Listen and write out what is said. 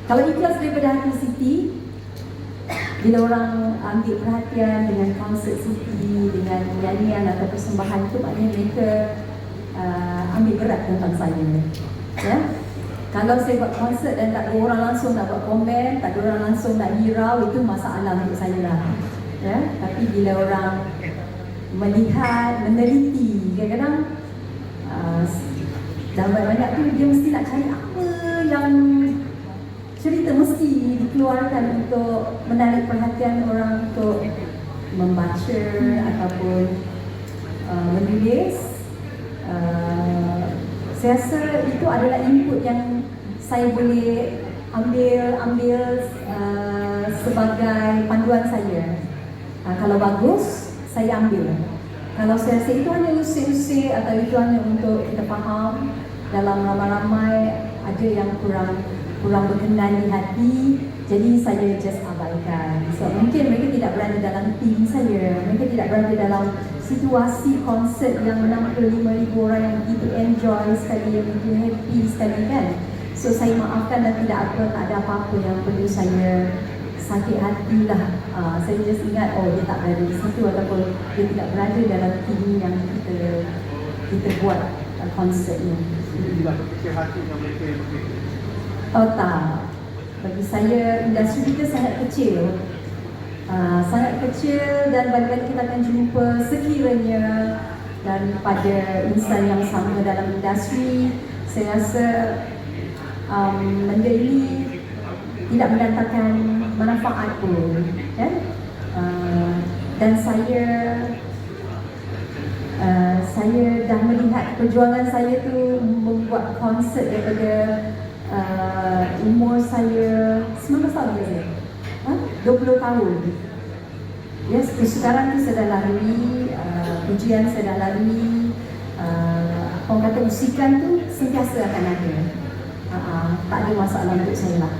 Kalau ikhlas daripada hati Siti, bila orang ambil perhatian dengan konsert Siti, dengan nyanyian atau persembahan itu, maknanya mereka ambil berat tentang saya. Ya? Kalau saya buat konsert dan tak ada orang langsung nak buat komen, tak ada orang langsung nak hirau, itu masalah untuk saya lah. Ya? Tapi bila orang melihat, meneliti, kadang-kadang dalam banyak tu dia mesti nak cari apa yang cerita mesti dikeluarkan untuk menarik perhatian orang untuk membaca ataupun menulis. Saya rasa itu adalah input yang saya boleh ambil sebagai panduan saya. Kalau bagus, saya ambil. Kalau saya rasa itu hanya usik-usik atau itu hanya untuk kita faham, dalam ramai-ramai ada yang kurang berkenan di hati, jadi saya just abaikan. So mungkin mereka tidak berada dalam tim saya, mereka tidak berada dalam situasi konsert yang 65,000 orang yang begitu enjoy sekali, yang begitu happy sekali kan. So saya maafkan dan tidak ada apa-apa yang perlu saya sakit hati lah. Saya just ingat, oh dia tak berada di situ ataupun dia tidak berada dalam tim yang kita buat konsert ni. Tidak kecil hati dengan mereka yang begitu. Oh tak, bagi saya industri kita sangat kecil. Sangat kecil dan bagi kita akan jumpa sekiranya daripada insan yang sama dalam industri. Saya rasa benda ini tidak mendatangkan manfaat pun, kan? Dan saya dah melihat perjuangan saya tu membuat konsert daripada umur saya 19 tahun ke 20 tahun. Yes, sekarang ni saya dah lari, pujian saya dah lari, orang kata usikan tu sentiasa akan ada. Tak ada masalah untuk saya lah.